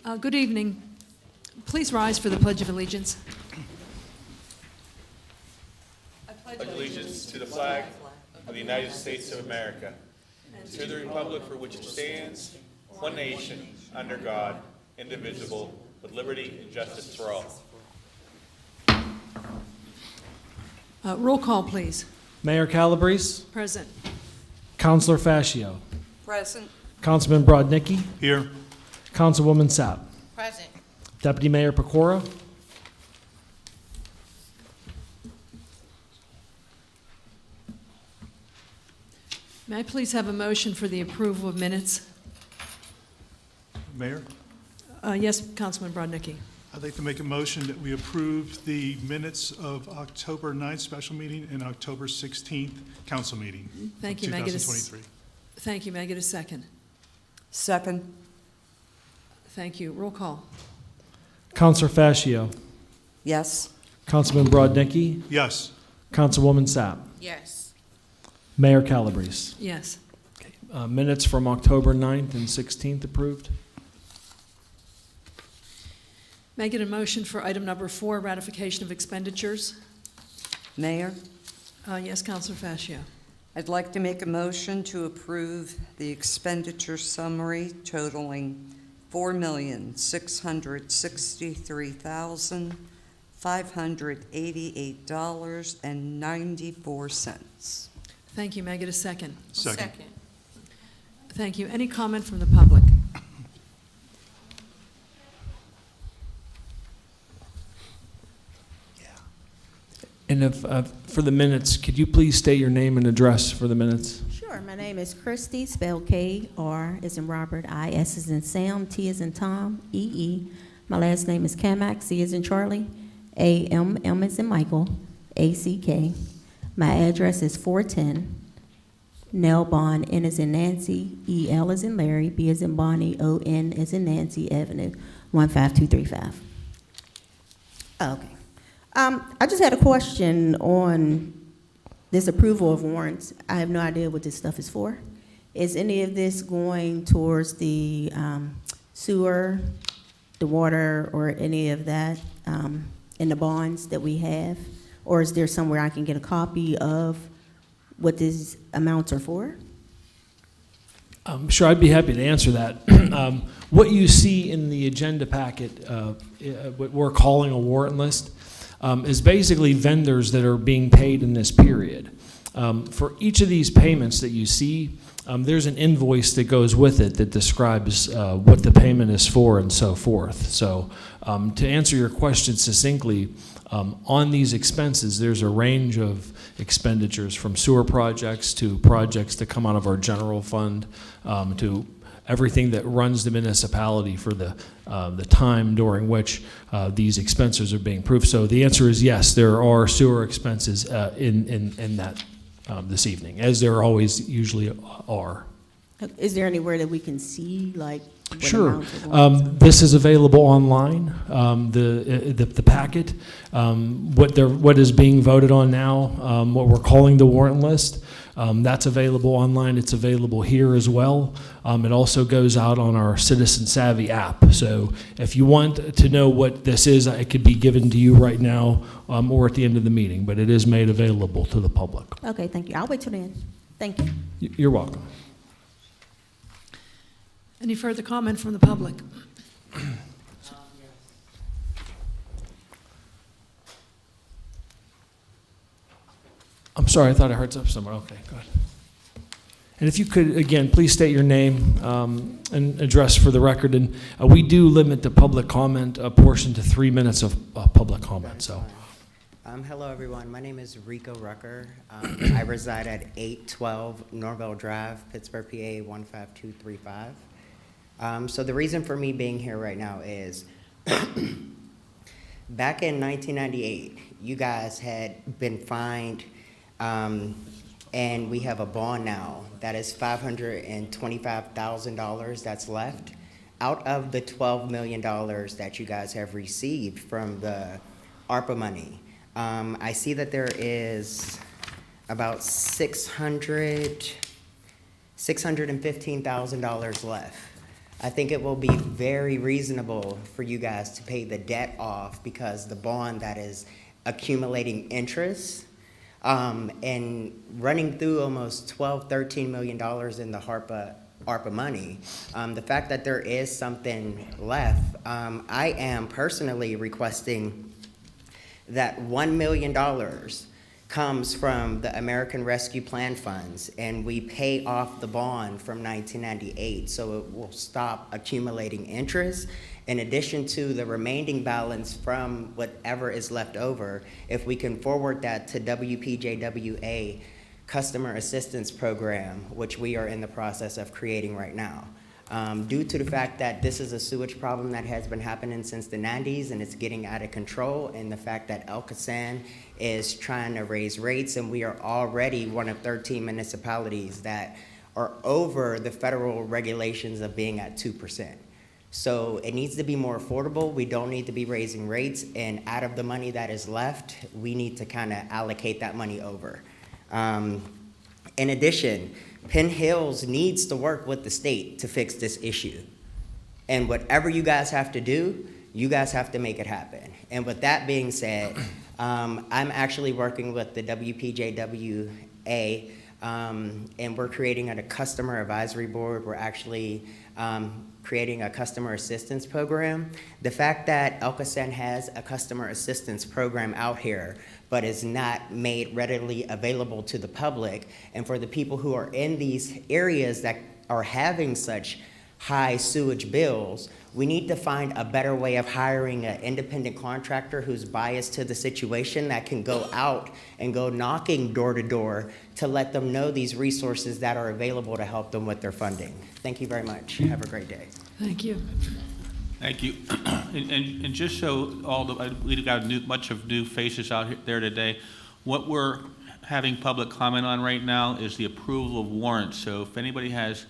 Good evening. Please rise for the Pledge of Allegiance. I pledge allegiance to the flag of the United States of America, and to the republic for which it stands, one nation, under God, indivisible, with liberty and justice for all. Roll call, please. Mayor Calabrese. Present. Councilor Fascio. Present. Councilman Brodnicki. Here. Councilwoman Sapp. Present. Deputy Mayor Pecora. May I please have a motion for the approval of minutes? Mayor, Yes, Councilman Brodnicki. I'd like to make a motion that we approve the minutes of October 9th special meeting and October 16th council meeting. Thank you. May I get a 2023. Thank you. May I get a second? Second. Thank you. Roll call. Councilor Fascio. Yes. Councilman Brodnicki. Yes. Councilwoman Sapp. Yes. Mayor Calabrese. Yes. Minutes from October 9th and 16th approved. May I get a motion for item number 4, ratification of expenditures? Mayor, Yes, Councilor Fascio. I'd like to make a motion to approve the expenditure summary totaling $4,633,588.94. Thank you. May I get a second? Second. Thank you. Any comment from the public? And if, for the minutes, could you please state your name and address for the minutes? Sure. My name is Christy, spelled K-R as in Robert, I-S as in Sam, T as in Tom, E-E. My last name is Kamak, C as in Charlie, A-M-M as in Michael, A-C-K. My address is 410 Nell Bond, N as in Nancy, E-L as in Larry, B as in Bonnie, O-N as in Nancy Avenue, 15235. Okay. I just had a question on this approval of warrants. I have no idea what this stuff is for. Is any of this going towards the sewer, the water, or any of that in the bonds that we have? Or is there somewhere I can get a copy of what these amounts are for? Sure, I'd be happy to answer that. What you see in the agenda packet, what we're calling a warrant list, is basically vendors that are being paid in this period. For each of these payments that you see, there's an invoice that goes with it that describes what the payment is for and so forth. So to answer your question succinctly, on these expenses, there's a range of expenditures from sewer projects to projects that come out of our general fund to everything that runs the municipality for the time during which these expenses are being approved. So the answer is yes, there are sewer expenses in that this evening, as there always usually are. Is there anywhere that we can see, like, what Sure. amounts are going to? This is available online. The packet, what is being voted on now, what we're calling the warrant list, that's available online. It's available here as well. It also goes out on our Citizen Savvy app. So if you want to know what this is, it could be given to you right now or at the end of the meeting, but it is made available to the public. Okay, thank you. I'll wait till the end. Thank you. You're welcome. Any further comment from the public? I'm sorry, I thought I heard something somewhere. Okay, good. And if you could, again, please state your name and address for the record. And we do limit the public comment portion to 3 minutes of public comment. So, hello, everyone. My name is Rico Rucker. I reside at 812 Norvell Drive, Pittsburgh, PA 15235. So the reason for me being here right now is back in 1998, you guys had been fined, and we have a bond now that is $525,000 that's left out of the $12 million that you guys have received from the ARPA money. I see that there is about $615,000 left. I think it will be very reasonable for you guys to pay the debt off because the bond that is accumulating interest and running through almost $13 million in the ARPA money, the fact that there is something left, I am personally requesting that $1 million comes from the American Rescue Plan funds, and we pay off the bond from 1998, so it will stop accumulating interest. In addition to the remaining balance from whatever is left over, if we can forward that to WPJWA Customer Assistance Program, which we are in the process of creating right now. Due to the fact that this is a sewage problem that has been happening since the 90s and it's getting out of control, and the fact that El Casan is trying to raise rates, and we are already one of 13 municipalities that are over the federal regulations of being at 2%. So it needs to be more affordable. We don't need to be raising rates, and out of the money that is left, we need to kind of allocate that money over. In addition, Penn Hills needs to work with the state to fix this issue. And whatever you guys have to do, you guys have to make it happen. And with that being said, I'm actually working with the WPJWA, and we're creating a customer advisory board. We're actually creating a customer assistance program. The fact that El Casan has a customer assistance program out here, but is not made readily available to the public, and for the people who are in these areas that are having such high sewage bills, we need to find a better way of hiring an independent contractor who's biased to the situation that can go out and go knocking door to door to let them know these resources that are available to help them with their funding. Thank you very much. Have a great day. Thank you. Thank you. And just so we've got much of new faces out there today, what we're having public comment on right now is the approval of warrants. So if anybody has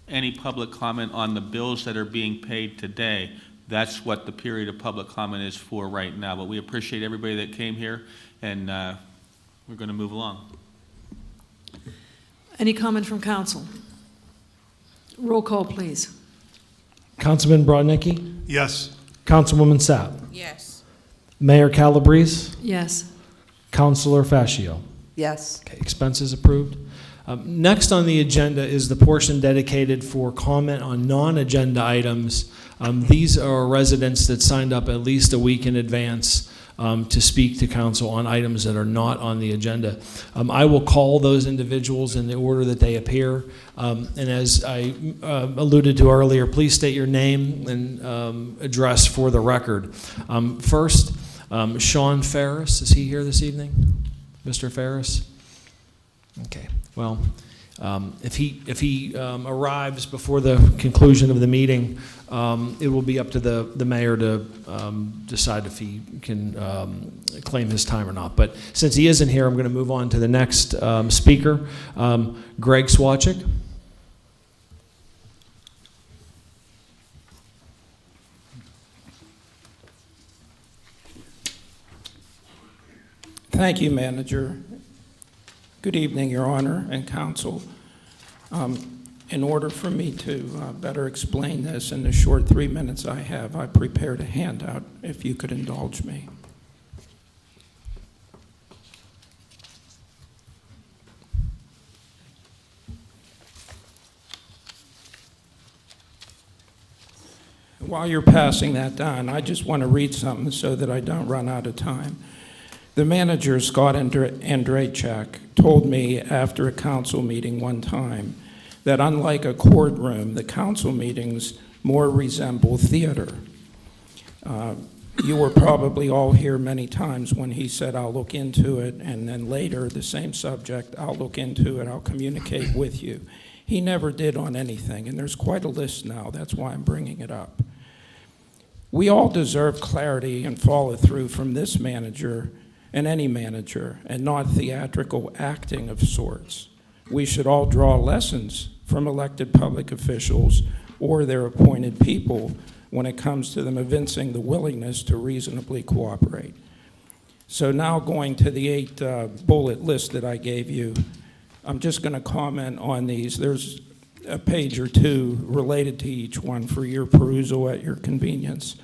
any public comment on the bills that are being paid today, that's what the period of public comment is for right now. But we appreciate everybody that came here, and we're going to move along. Any comment from council? Roll call, please. Councilman Brodnicki, Yes. Councilwoman Sapp, Yes. Mayor Calabrese, Yes. Councilor Fascio. Yes. Okay, expenses approved. Next on the agenda is the portion dedicated for comment on non-agenda items. These are residents that signed up at least a week in advance to speak to council on items that are not on the agenda. I will call those individuals in the order that they appear. And as I alluded to earlier, please state your name and address for the record. First, Sean Ferris, is he here this evening? Mr. Ferris? Okay. Well, if he arrives before the conclusion of the meeting, it will be up to the mayor to decide if he can claim his time or not. But since he isn't here, I'm going to move on to the next speaker, Greg Swachik. Thank you, Manager. Good evening, Your Honor and Council. In order for me to better explain this in the short 3 minutes I have, I prepared a handout, if you could indulge me. While you're passing that down, I just want to read something so that I don't run out of time. The manager, Scott Andrzejczak, told me after a council meeting one time that unlike a courtroom, the council meetings more resemble theater. You were probably all here many times when he said, I'll look into it, and then later, the same subject, I'll look into it, I'll communicate with you. He never did on anything, and there's quite a list now. That's why I'm bringing it up. We all deserve clarity and follow through from this manager and any manager, and not theatrical acting of sorts. We should all draw lessons from elected public officials or their appointed people when it comes to them evincing the willingness to reasonably cooperate. So now going to the 8 bullet list that I gave you, I'm just going to comment on these. There's a page or two related to each one for your perusal at your convenience.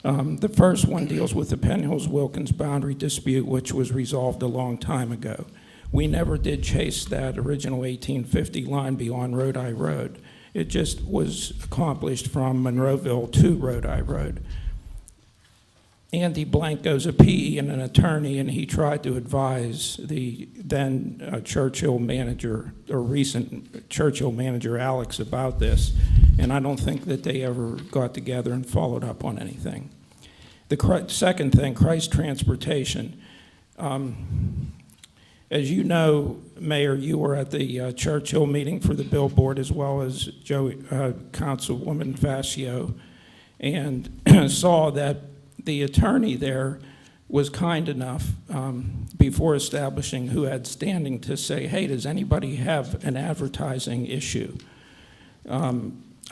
The first one deals with the Penn Hills-Wilkins boundary dispute, which was resolved a long time ago. We never did chase that original 1850 line beyond Rodi Road. It just was accomplished from Monroeville to Rodi Road. Andy Blanco's a PE and an attorney, and he tried to advise the then Churchill manager, or recent Churchill manager, Alex, about this, and I don't think that they ever got together and followed up on anything. The second thing, Christ Transportation. As you know, Mayor, you were at the Churchill meeting for the billboard, as well as Councilwoman Vascio, and saw that the attorney there was kind enough, before establishing who had standing, to say, hey, does anybody have an advertising issue?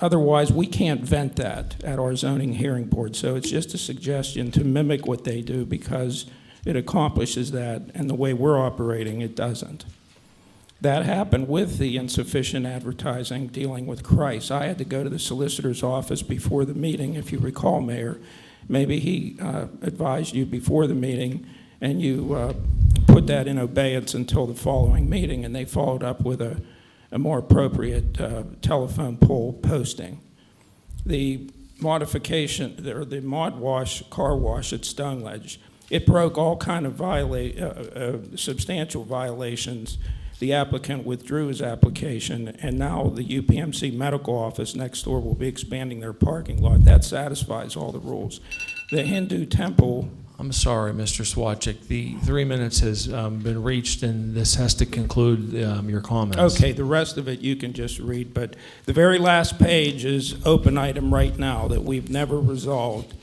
Otherwise, we can't vent that at our zoning hearing board. So it's just a suggestion to mimic what they do, because it accomplishes that, and the way we're operating, it doesn't. That happened with the insufficient advertising dealing with Christ. I had to go to the solicitor's office before the meeting, if you recall, Mayor. Maybe he advised you before the meeting, and you put that in abeyance until the following meeting, and they followed up with a more appropriate telephone pole posting. The modification, or the mod wash, car wash at Stone Ledge, it broke all kind of substantial violations. The applicant withdrew his application, and now the UPMC medical office next door will be expanding their parking lot. That satisfies all the rules. The Hindu temple. I'm sorry, Mr. Swachik. The 3 minutes has been reached, and this has to conclude your comments. Okay, the rest of it you can just read, but the very last page is open item right now that we've never resolved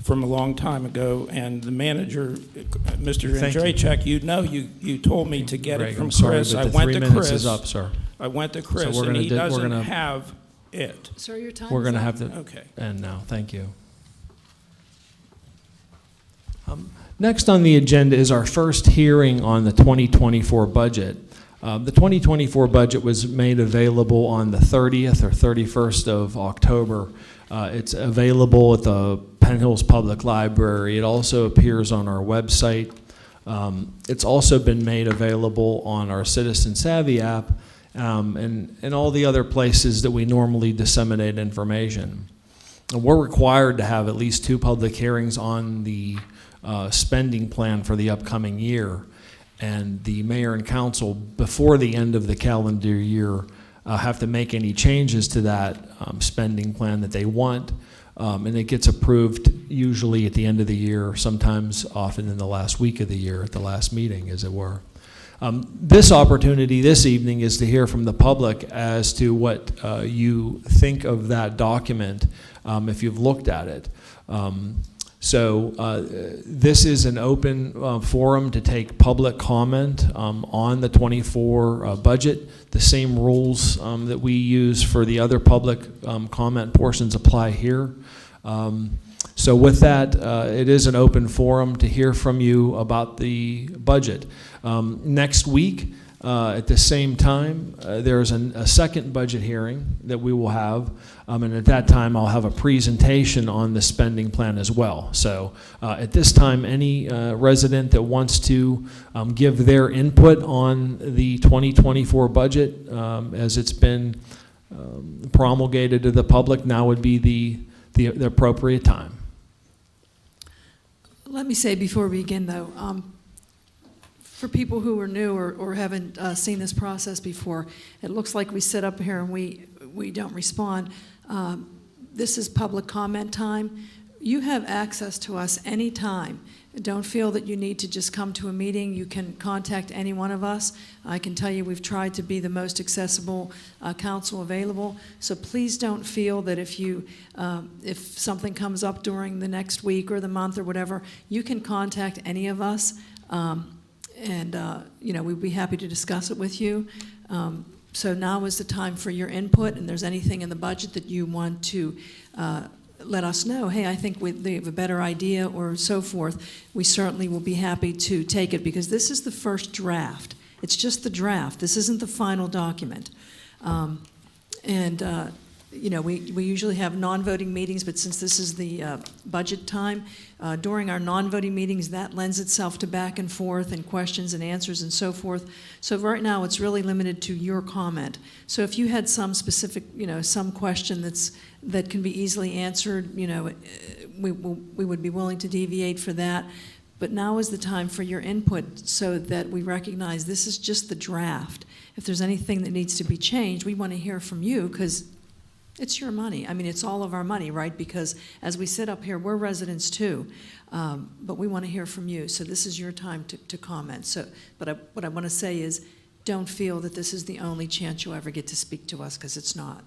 from a long time ago, and the manager, Mr. Andrzejczyk, you know, you told me to get Greg, it from I'm sorry, Chris. but I the went 3 to minutes Chris. is up, sir. I went to Chris, So we're and gonna he we're doesn't gonna- have it. Sir, your time We're is going to up. have to Okay. end now. Thank you. Next on the agenda is our first hearing on the 2024 budget. The 2024 budget was made available on the 30th or 31st of October. It's available at the Penn Hills Public Library. It also appears on our website. It's also been made available on our Citizen Savvy app, and all the other places that we normally disseminate information. And we're required to have at least 2 public hearings on the spending plan for the upcoming year, and the mayor and council, before the end of the calendar year, have to make any changes to that spending plan that they want, and it gets approved usually at the end of the year, sometimes often in the last week of the year, at the last meeting, as it were. This opportunity this evening is to hear from the public as to what you think of that document, if you've looked at it. So this is an open forum to take public comment on the 24 budget. The same rules that we use for the other public comment portions apply here. So with that, it is an open forum to hear from you about the budget. Next week, at the same time, there's a second budget hearing that we will have, and at that time I'll have a presentation on the spending plan as well. So at this time, any resident that wants to give their input on the 2024 budget as it's been promulgated to the public, now would be the appropriate time. Let me say before we begin, though, for people who are new or haven't seen this process before, it looks like we sit up here and we don't respond. This is public comment time. You have access to us anytime. Don't feel that you need to just come to a meeting. You can contact any one of us. I can tell you we've tried to be the most accessible council available. So please don't feel that if something comes up during the next week or the month or whatever, you can contact any of us. We'd be happy to discuss it with you. So now is the time for your input, and there's anything in the budget that you want to let us know, hey, I think they have a better idea or so forth, we certainly will be happy to take it, because this is the first draft. It's just the draft. This isn't the final document. And, we usually have non-voting meetings, but since this is the budget time, during our non-voting meetings, that lends itself to back and forth and questions and answers and so forth. So right now, it's really limited to your comment. So if you had some specific, some question that can be easily answered, we would be willing to deviate for that. But now is the time for your input so that we recognize this is just the draft. If there's anything that needs to be changed, we want to hear from you because it's your money. I mean, it's all of our money, right? Because as we sit up here, we're residents too, but we want to hear from you. So this is your time to comment. So, what I want to say is, don't feel that this is the only chance you'll ever get to speak to us, because it's not.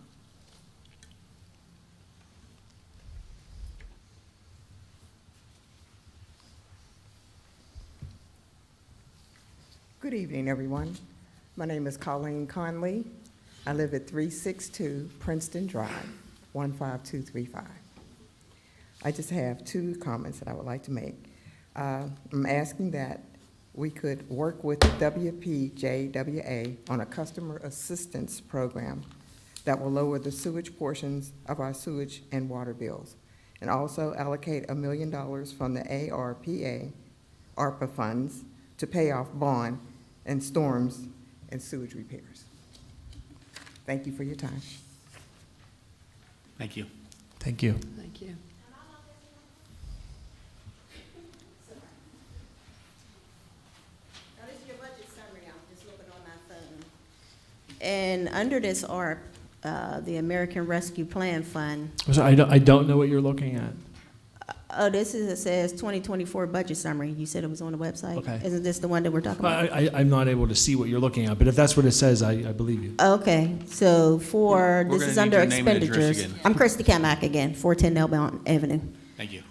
Good evening, everyone. My name is Colleen Conley. I live at 362 Princeton Drive, 15235. I just have two comments that I would like to make. I'm asking that we could work with WPJWA on a customer assistance program that will lower the sewage portions of our sewage and water bills, and also allocate $1 million from the ARPA funds to pay off bond and storms and sewage repairs. Thank you for your time. Thank you. Thank you. Thank you. Now, this is your budget summary. I'm just looking on my phone. And under this ARP, the American Rescue Plan Fund. So I don't know what you're looking at. Oh, this is, it says 2024 budget summary. You said it was on the website. Okay. Isn't this the one that we're talking about? I'm not able to see what you're looking at, but if that's what it says, I believe you. Okay, so We're this gonna is need under your name and address expenditures. again. I'm Christy Kamak again, 410 Elbound Avenue. Thank you.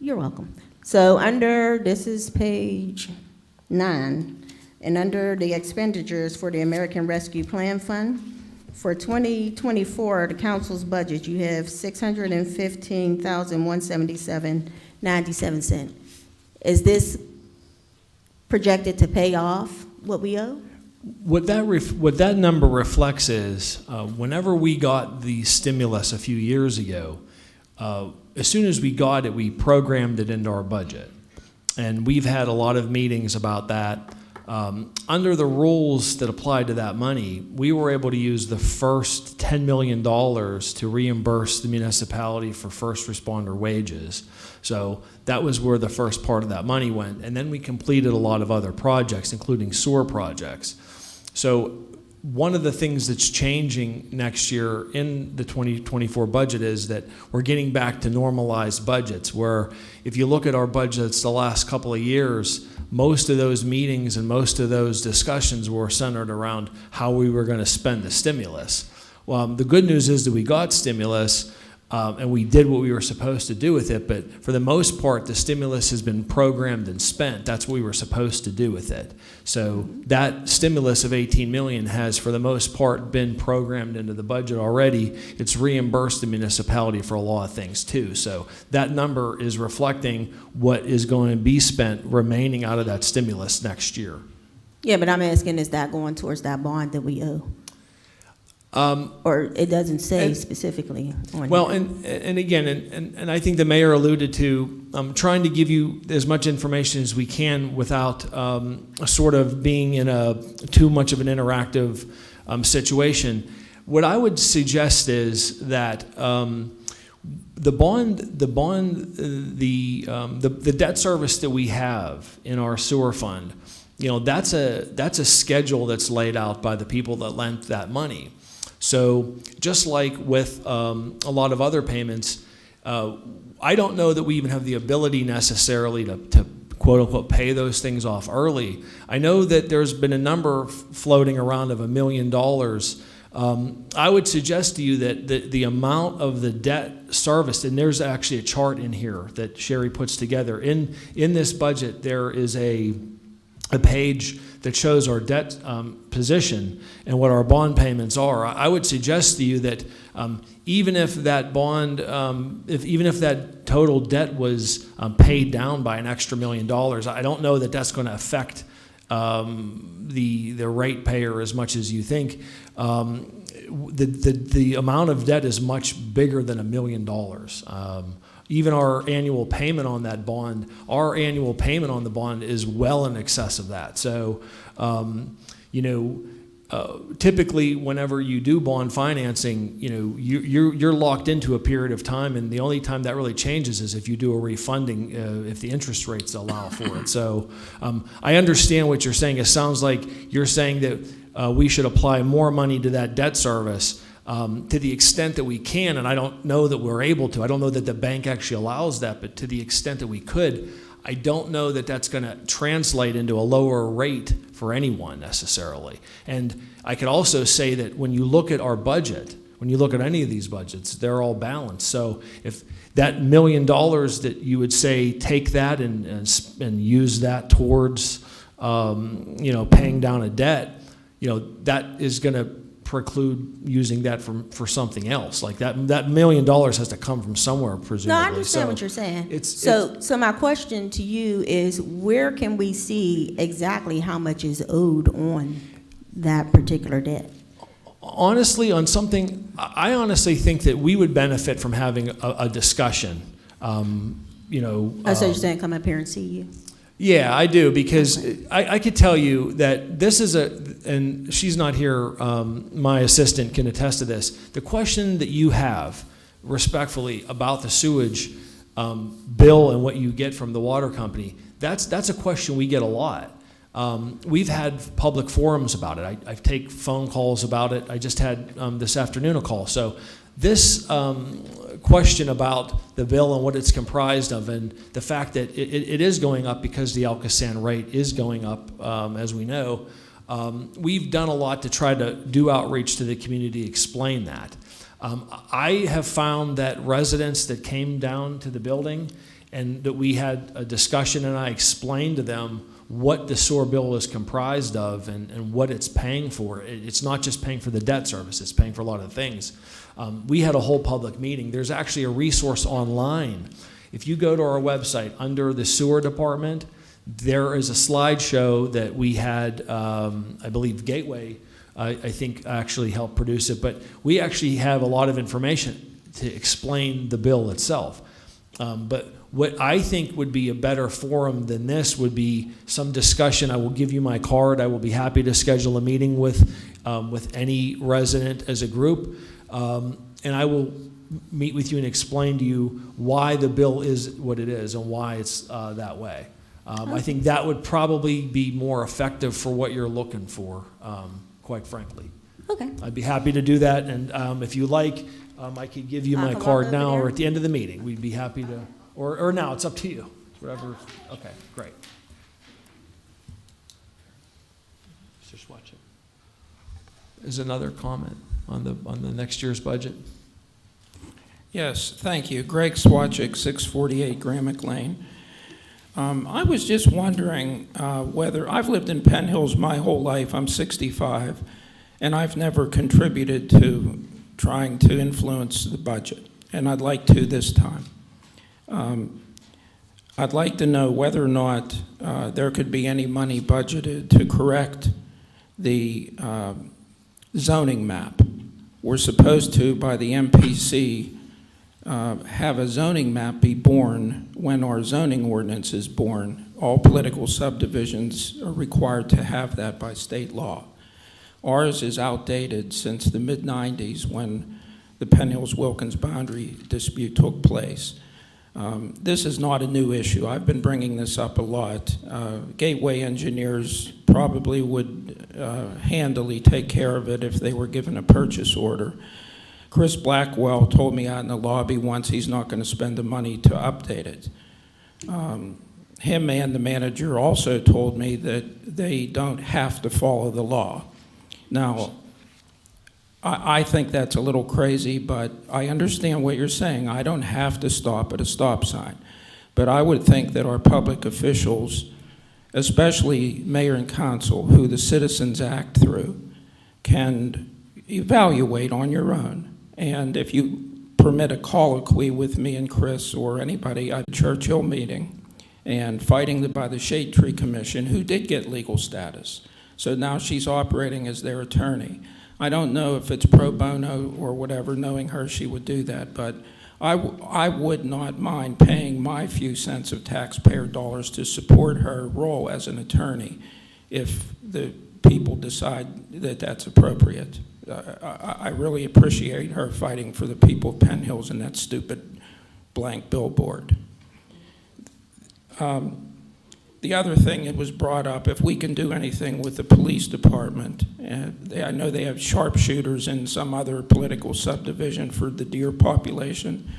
You're welcome. So this is page 9, and under the expenditures for the American Rescue Plan Fund, for 2024, the council's budget, you have $615,177.97. Is this projected to pay off what we owe? What that number reflects is, whenever we got the stimulus a few years ago, as soon as we got it, we programmed it into our budget. And we've had a lot of meetings about that. Under the rules that applied to that money, we were able to use the first $10 million to reimburse the municipality for first responder wages. So that was where the first part of that money went. And then we completed a lot of other projects, including sewer projects. So one of the things that's changing next year in the 2024 budget is that we're getting back to normalized budgets, where if you look at our budgets the last couple of years, most of those meetings and most of those discussions were centered around how we were going to spend the stimulus. Well, the good news is that we got stimulus, and we did what we were supposed to do with it, but for the most part, the stimulus has been programmed and spent. That's what we were supposed to do with it. So that stimulus of $18 million has, for the most part, been programmed into the budget already. It's reimbursed the municipality for a lot of things too. So that number is reflecting what is going to be spent remaining out of that stimulus next year. Yeah, but I'm asking, is that going towards that bond that we owe? Or it doesn't say specifically on Well, here. and again, and I think the mayor alluded to trying to give you as much information as we can without sort of being in too much of an interactive situation. What I would suggest is that the debt service that we have in our sewer fund, that's a schedule that's laid out by the people that lent that money. So just like with a lot of other payments, I don't know that we even have the ability necessarily to quote unquote pay those things off early. I know that there's been a number floating around of $1 million. I would suggest to you that the amount of the debt serviced, and there's actually a chart in here that Sherry puts together. In this budget, there is a page that shows our debt position and what our bond payments are. I would suggest to you that even if that bond, even if that total debt was paid down by an extra $1 million, I don't know that that's going to affect the ratepayer as much as you think. The amount of debt is much bigger than $1 million. Even our annual payment on that bond, our annual payment on the bond is well in excess of that. So, typically, whenever you do bond financing, you're locked into a period of time, and the only time that really changes is if you do a refunding, if the interest rates allow for it. So, I understand what you're saying. It sounds like you're saying that we should apply more money to that debt service to the extent that we can, and I don't know that we're able to. I don't know that the bank actually allows that, but to the extent that we could, I don't know that that's going to translate into a lower rate for anyone necessarily. And I could also say that when you look at our budget, when you look at any of these budgets, they're all balanced. So if that $1 million that you would say take that and use that towards paying down a debt, that is going to preclude using that for something else. Like that $1 million has to come from somewhere, presumably. No, I understand what you're saying. So my question to you is, where can we see exactly how much is owed on that particular debt? Honestly, on something, I honestly think that we would benefit from having a discussion. So you're saying come up here and see you? Yeah, I do, because I could tell you that this is and she's not here, my assistant can attest to this. The question that you have, respectfully, about the sewage bill and what you get from the water company, that's a question we get a lot. We've had public forums about it. I take phone calls about it. I just had this afternoon a call. So this question about the bill and what it's comprised of, and the fact that it is going up because the Alcosan rate is going up, as we know, we've done a lot to try to do outreach to the community, explain that. I have found that residents that came down to the building and that we had a discussion and I explained to them what the sewer bill is comprised of and what it's paying for. It's not just paying for the debt service, it's paying for a lot of things. We had a whole public meeting. There's actually a resource online. If you go to our website under the sewer department, there is a slideshow that we had, I believe Gateway, I think actually helped produce it, but we actually have a lot of information to explain the bill itself. But what I think would be a better forum than this would be some discussion. I will give you my card. I will be happy to schedule a meeting with any resident as a group, and I will meet with you and explain to you why the bill is what it is and why it's that way. I think that would probably be more effective for what you're looking for, quite frankly. Okay. I'd be happy to do that, and if you like, I could give you my card now or at the end of the meeting. We'd be happy to, or now, it's up to you. Whatever. Okay, great. Mr. Swatchik. Is another comment on the next year's budget? Yes, thank you. Greg Swatchik, 648 Gramick Lane. I was just wondering whether, I've lived in Penn Hills my whole life. I'm 65, and I've never contributed to trying to influence the budget, and I'd like to this time. I'd like to know whether or not there could be any money budgeted to correct the zoning map. We're supposed to, by the MPC, have a zoning map be born when our zoning ordinance is born. All political subdivisions are required to have that by state law. Ours is outdated since the mid-90s when the Penn Hills-Wilkins boundary dispute took place. This is not a new issue. I've been bringing this up a lot. Gateway engineers probably would handily take care of it if they were given a purchase order. Chris Blackwell told me out in the lobby once he's not going to spend the money to update it. Him and the manager also told me that they don't have to follow the law. Now, I think that's a little crazy, but I understand what you're saying. I don't have to stop at a stop sign. But I would think that our public officials, especially mayor and council, who the Citizens Act through, can evaluate on your own. And if you permit a colloquy with me and Chris or anybody at a Churchill meeting, and fighting by the Shade Tree Commission, who did get legal status. So now she's operating as their attorney. I don't know if it's pro bono or whatever. Knowing her, she would do that, but I would not mind paying my few cents of taxpayer dollars to support her role as an attorney if the people decide that that's appropriate. I really appreciate her fighting for the people of Penn Hills and that stupid blank billboard. The other thing that was brought up, if we can do anything with the police department, I know they have sharpshooters in some other political subdivision for the deer population.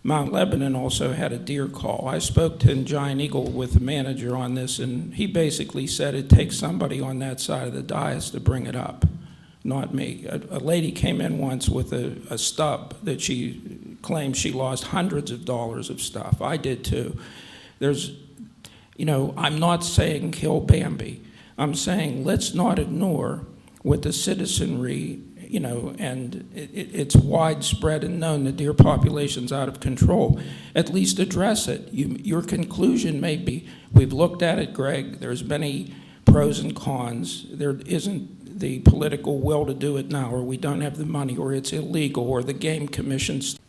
Mount Lebanon also had a deer call. I spoke to Giant Eagle with the manager on this, and he basically said it takes somebody on that side of the dais to bring it up, not me. A lady came in once with a stub that she claimed she lost hundreds of dollars of stuff. I did too. I'm not saying kill Bambi. I'm saying let's not ignore what the citizenry, and it's widespread and known the deer population's out of control. At least address it. Your conclusion may be, we've looked at it, Greg, there's many pros and cons. There isn't the political will to do it now, or we don't have the money, or it's illegal, or the game commission's.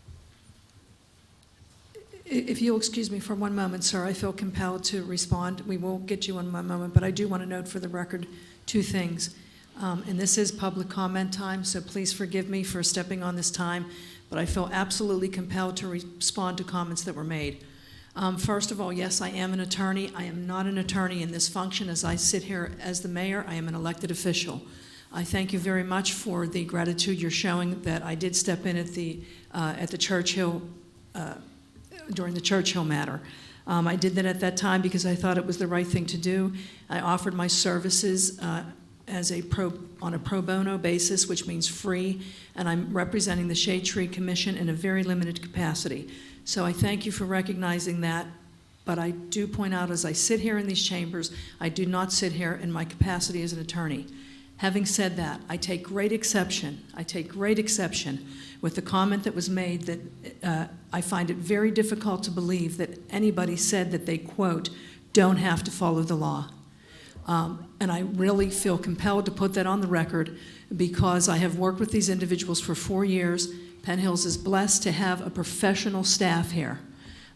If you'll excuse me for one moment, sir, I feel compelled to respond. We will get you in one moment, but I do want to note for the record two things. And this is public comment time, so please forgive me for stepping on this time, but I feel absolutely compelled to respond to comments that were made. First of all, yes, I am an attorney. I am not an attorney in this function. As I sit here as the mayor, I am an elected official. I thank you very much for the gratitude you're showing that I did step in at the Churchill during the Churchill matter. I did that at that time because I thought it was the right thing to do. I offered my services on a pro bono basis, which means free, and I'm representing the Shade Tree Commission in a very limited capacity. So I thank you for recognizing that, but I do point out as I sit here in these chambers, I do not sit here in my capacity as an attorney. Having said that, I take great exception with the comment that was made that I find it very difficult to believe that anybody said that they, quote, don't have to follow the law. And I really feel compelled to put that on the record because I have worked with these individuals for 4 years. Penn Hills is blessed to have a professional staff here.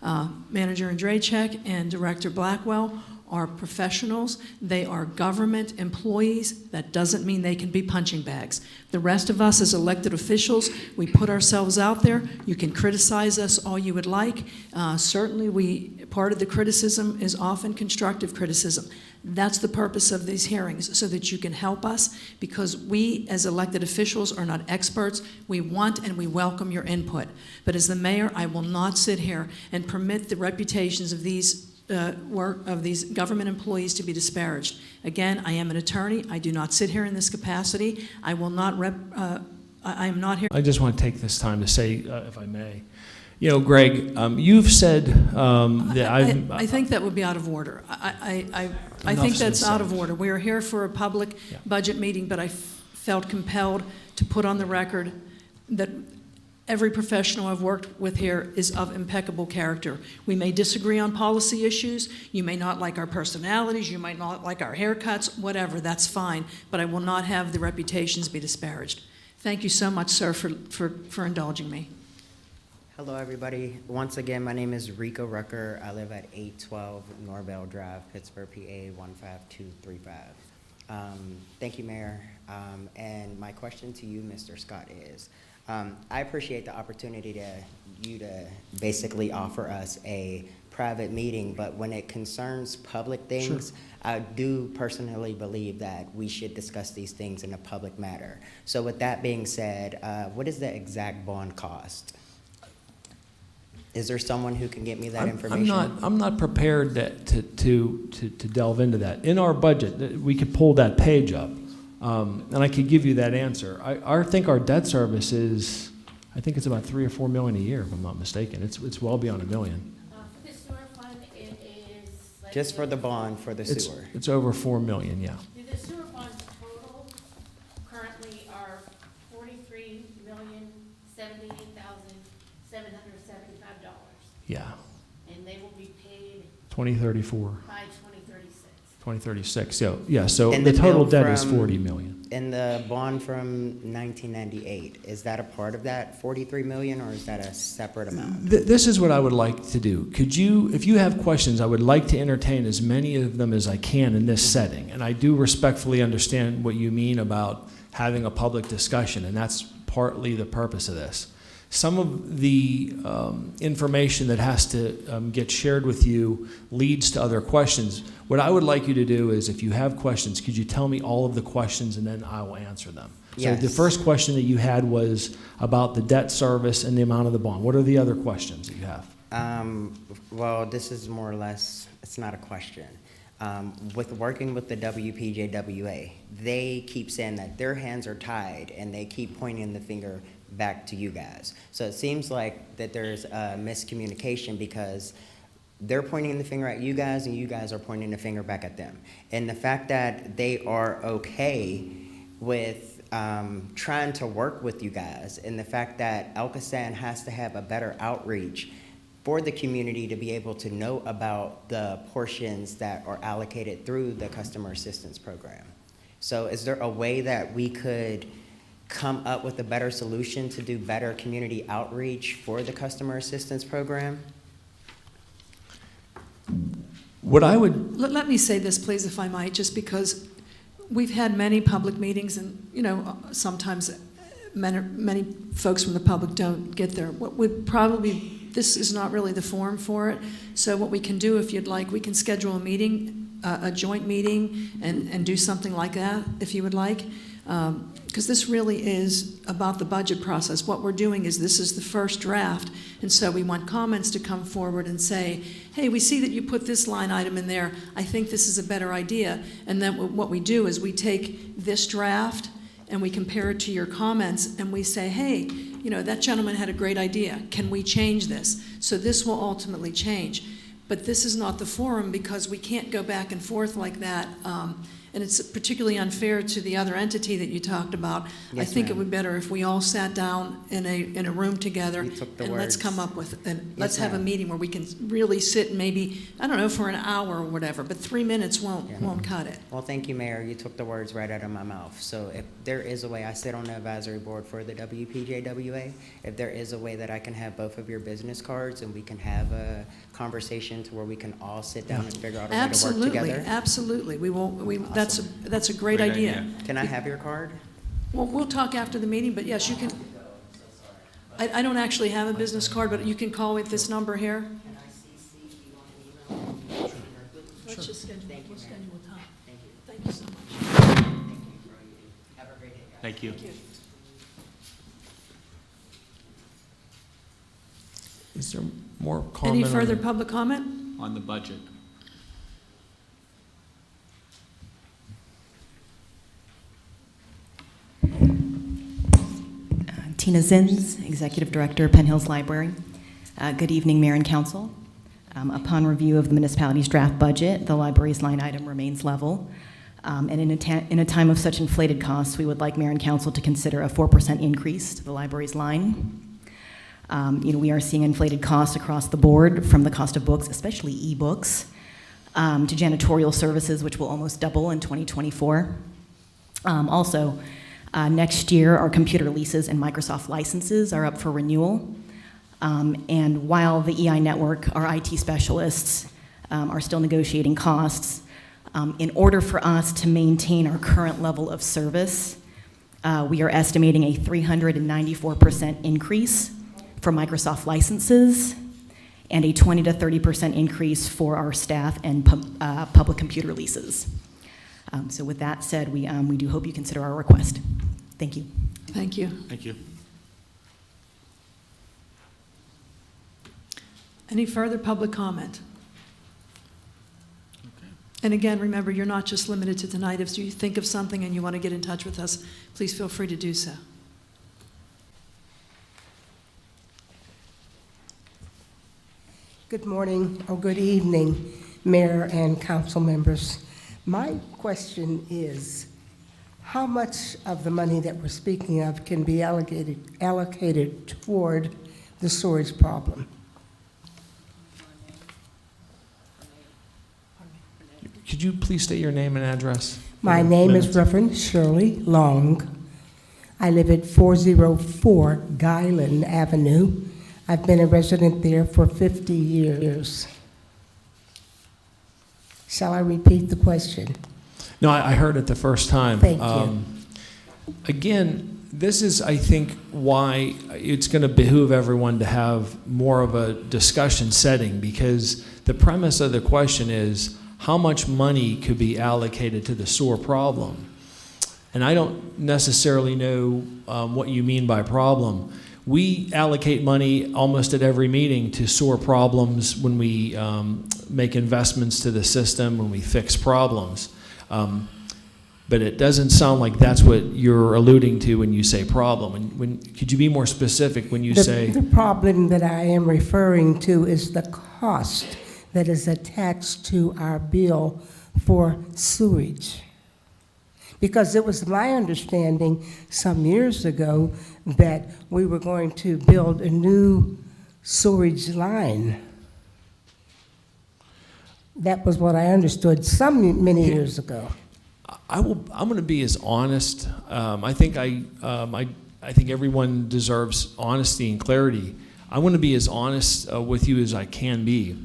Manager Andrzejczyk and Director Blackwell are professionals. They are government employees. That doesn't mean they can be punching bags. The rest of us as elected officials, we put ourselves out there. You can criticize us all you would like. Certainly part of the criticism is often constructive criticism. That's the purpose of these hearings, so that you can help us, because we as elected officials are not experts. We want and we welcome your input. But as the mayor, I will not sit here and permit the reputations of these these government employees to be disparaged. Again, I am an attorney. I do not sit here in this capacity. I will not I am not here. I just want to take this time to say, if I may, Greg, you've said that I think that would be out of order. I think that's out of order. We are here for a public budget meeting, but I felt compelled to put on the record that every professional I've worked with here is of impeccable character. We may disagree on policy issues. You may not like our personalities. You might not like our haircuts, whatever. That's fine. But I will not have the reputations be disparaged. Thank you so much, sir, for indulging me. Hello, everybody. Once again, my name is Rico Rucker. I live at 812 Norvell Drive, Pittsburgh, PA 15235. Thank you, Mayor. And my question to you, Mr. Scott, is I appreciate the opportunity to basically offer us a private meeting, but when it concerns public things, sure, I do personally believe that we should discuss these things in a public matter. So with that being said, what is the exact bond cost? Is there someone who can get me that information? I'm not prepared to delve into that. In our budget, we could pull that page up, and I could give you that answer. I think our debt service is, I think it's about $3 or $4 million a year, if I'm not mistaken. It's well beyond $1 million. For the sewer fund, it is like just for the bond for the sewer. It's over $4 million, yeah. the sewer funds total currently are $43,078,775. Yeah. And they will be paid 2034. By 2036. 2036, yeah, so And the the total bill debt is from- 40 million. And the bond from 1998, is that a part of that 43 million, or is that a separate amount? This is what I would like to do. Could you, if you have questions, I would like to entertain as many of them as I can in this setting. And I do respectfully understand what you mean about having a public discussion, and that's partly the purpose of this. Some of the information that has to get shared with you leads to other questions. What I would like you to do is, if you have questions, could you tell me all of the questions and then I will answer them? So the Yes. first question that you had was about the debt service and the amount of the bond. What are the other questions that you have? Well, this is more or less, it's not a question. With working with the WPJWA, they keep saying that their hands are tied and they keep pointing the finger back to you guys. So it seems like that there's a miscommunication because they're pointing the finger at you guys and you guys are pointing the finger back at them. And the fact that they are okay with trying to work with you guys, and the fact that Elkasan has to have a better outreach for the community to be able to know about the portions that are allocated through the customer assistance program. So is there a way that we could come up with a better solution to do better community outreach for the customer assistance program? What I would, Let me say this, please, if I might, just because we've had many public meetings and, you know, sometimes many folks from the public don't get there. What would probably, this is not really the forum for it, so what we can do, if you'd like, we can schedule a meeting, a joint meeting, and do something like that, if you would like. Because this really is about the budget process. What we're doing is, this is the first draft, and so we want comments to come forward and say, hey, we see that you put this line item in there. I think this is a better idea. And then what we do is we take this draft and we compare it to your comments and we say, hey, you know, that gentleman had a great idea. Can we change this? So this will ultimately change. But this is not the forum because we can't go back and forth like that. And it's particularly unfair to the other entity that you talked about. Yes, I think it ma'am. would be better if we all sat down in a room together You took the and let's words. come up with, and let's Yes, have a ma'am. meeting where we can really sit and maybe, I don't know, for an hour or whatever, but 3 minutes Yeah. won't cut it. Well, thank you, Mayor. You took the words right out of my mouth. So if there is a way, I sit on the advisory board for the WPJWA, if there is a way that I can have both of your business cards and we can have a conversation to where we can all sit down and figure out a way to work Absolutely, together. absolutely. That's a great Great idea. idea. Can I have your card? Well, we'll talk after the meeting, but yes, you can. I don't actually have a business card, but you can call with this number here. Let's just schedule a time. Thank you so much. Thank you. is there more comment? Any on further the- public comment? On the budget. Tina Zins, Executive Director, Penn Hills Library. Good evening, Mayor and Council. Upon review of the municipality's draft budget, the library's line item remains level. And in a time of such inflated costs, we would like Mayor and Council to consider a 4% increase to the library's line. We are seeing inflated costs across the board, from the cost of books, especially e-books, to janitorial services, which will almost double in 2024. Also, next year, our computer leases and Microsoft licenses are up for renewal. And while the EI network, our IT specialists, are still negotiating costs, in order for us to maintain our current level of service, we are estimating a 394% increase for Microsoft licenses and a 20 to 30% increase for our staff and public computer leases. So with that said, we do hope you consider our request. Thank you. Thank you. Thank you. Any further public comment? And again, remember, you're not just limited to tonight. If you think of something and you want to get in touch with us, please feel free to do so. Good morning or good evening, Mayor and council members. My question is, how much of the money that we're speaking of can be allocated toward the storage problem? Could you please state your name and address? My name is Reverend Shirley Long. I live at 404 Guyland Avenue. I've been a resident there for 50 years. Shall I repeat the question? No, I heard it the first time. Thank you. Again, this is, I think, why it's going to behoove everyone to have more of a discussion setting, because the premise of the question is how much money could be allocated to the sewer problem. And I don't necessarily know what you mean by problem. We allocate money almost at every meeting to sewer problems when we make investments to the system, when we fix problems. But it doesn't sound like that's what you're alluding to when you say problem. Could you be more specific when you say? The problem that I am referring to is the cost that is attached to our bill for sewage. Because it was my understanding some years ago that we were going to build a new sewage line. That was what I understood many years ago. I'm going to be as honest. I think everyone deserves honesty and clarity. I want to be as honest with you as I can be.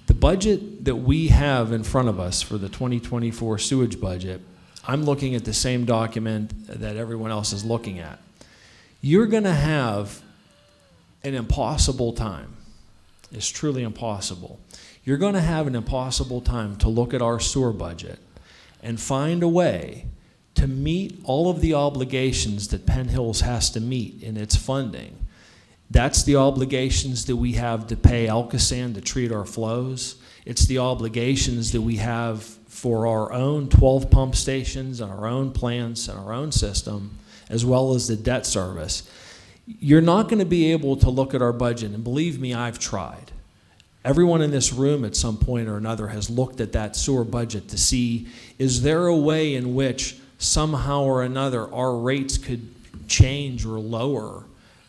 The budget that we have in front of us for the 2024 sewage budget, I'm looking at the same document that everyone else is looking at. You're going to have an impossible time. It's truly impossible. You're going to have an impossible time to look at our sewer budget and find a way to meet all of the obligations that Penn Hills has to meet in its funding. That's the obligations that we have to pay Alcosan to treat our flows. It's the obligations that we have for our own 12 pump stations and our own plants and our own system, as well as the debt service. You're not going to be able to look at our budget, and believe me, I've tried. Everyone in this room at some point or another has looked at that sewer budget to see, is there a way in which somehow or another our rates could change or lower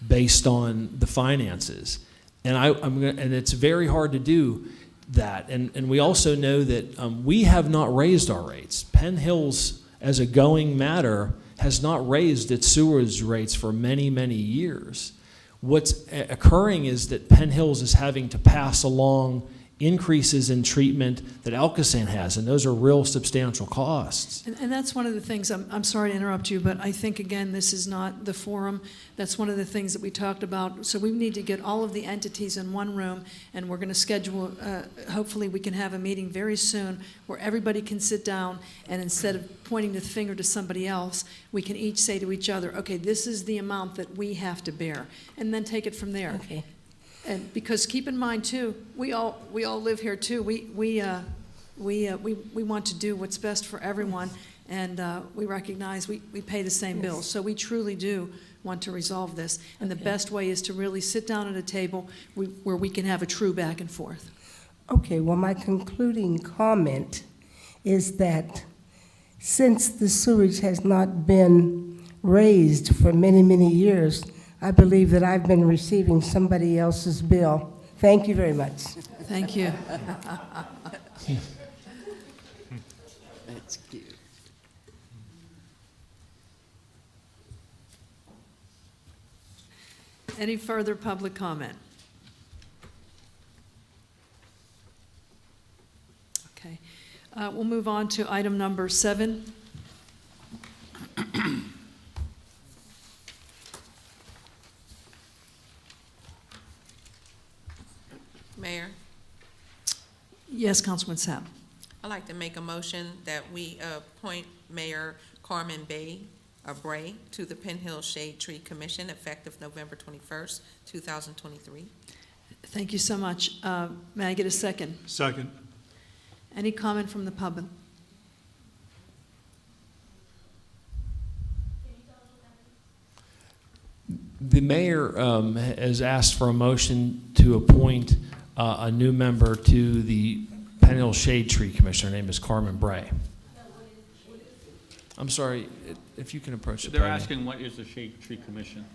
based on the finances? And and it's very hard to do that. And we also know that we have not raised our rates. Penn Hills, as a going matter, has not raised its sewage rates for many, many years. What's occurring is that Penn Hills is having to pass along increases in treatment that Alcosan has, and those are real substantial costs. And that's one of the things, I'm sorry to interrupt you, but I think, again, this is not the forum. That's one of the things that we talked about. So we need to get all of the entities in one room, and we're going to schedule, hopefully we can have a meeting very soon where everybody can sit down, and instead of pointing the finger to somebody else, we can each say to each other, okay, this is the amount that we have to bear, and then take it from there. Okay. And because keep in mind too, we all live here too. We want to do what's best for everyone, and we recognize we pay the same bills. So we truly do want to resolve this, and the best way is to really sit down at a table where we can have a true back and forth. Okay, well, my concluding comment is that since the sewage has not been raised for many, many years, I believe that I've been receiving somebody else's bill. Thank you very much. Thank you. That's cute. Any further public comment? Okay. We'll move on to item number 7. Mayor, Yes, Councilman Sapp. I'd like to make a motion that we appoint Mayor Carmen Bray to the Penn Hill Shade Tree Commission effective November 21st, 2023. Thank you so much. May I get a second? Second. Any comment from the public? The mayor has asked for a motion to appoint a new member to the Penn Hill Shade Tree Commission. Her name is Carmen Bray. I'm sorry, if you can approach the They're podium. asking what is the Shade Tree Commission?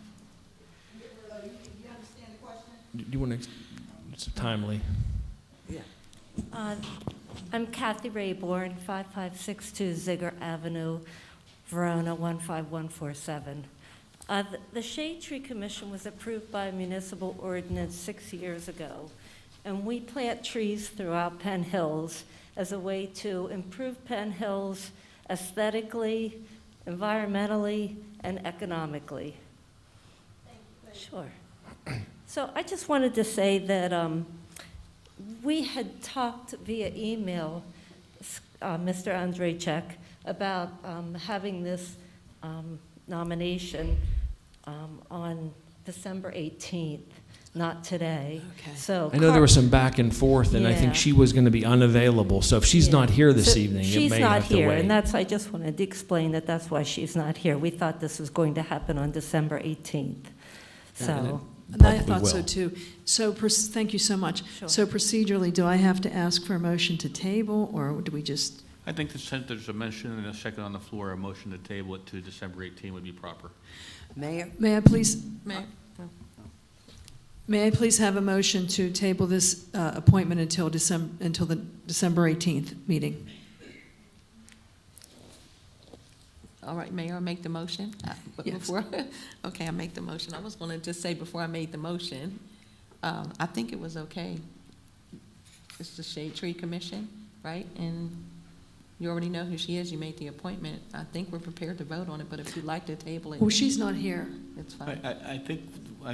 Do you want to, it's timely. Yeah. I'm Kathy Rayborn, 5562 Zigger Avenue, Verona, 15147. The Shade Tree Commission was approved by a municipal ordinance 6 years ago, and we plant trees throughout Penn Hills as a way to improve Penn Hills aesthetically, environmentally, and economically. Sure. So I just wanted to say that we had talked via email, Mr. Andrejczyk, about having this nomination on December 18th, not today. Okay. So I know there was some back and forth, and I Yeah. think she was going to be unavailable. So if she's Yeah. not here this So evening, it she's may not have to here, wait. and I just wanted to explain that that's why she's not here. We thought this was going to happen on December 18th. And So, And I Probably thought so will. too. So, thank you so much. Sure. So procedurally, do I have to ask for a motion to table, or do we just, I think there's a mention and a second on the floor, a motion to table it to December 18 would be proper. Mayor? may I please, Mayor? may I please have a motion to table this appointment until the December 18th meeting? All right, Mayor, I'll make the motion. But Yes. before, okay, I'll make the motion. I was going to just say before I made the motion, I think it was okay. It's the Shade Tree Commission, right? And you already know who she is. You made the appointment. I think we're prepared to vote on it, but if you'd like to table it, Well, she's not here. it's fine. I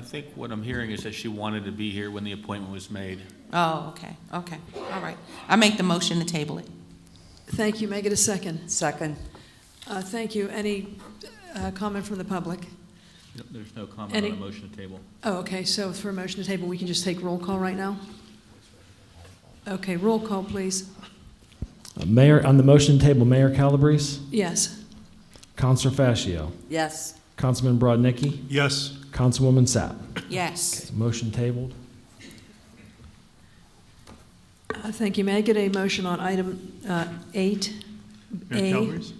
think what I'm hearing is that she wanted to be here when the appointment was made. Oh, okay, okay, all right. I make the motion to table it. Thank you. May I get a second? Second. Thank you. Any comment from the public? There's no comment Any- on a motion to table. Oh, okay, so for a motion to table, we can just take roll call right now? Okay, roll call, please. Mayor, on the motion table, Mayor Calabrese, Yes. Counselor Fascio, Yes. Councilman Brodnicki, Yes. Councilwoman Sapp. Yes. Motion tabled. Thank you. May I get a motion on item 8A? Mayor Calabrese?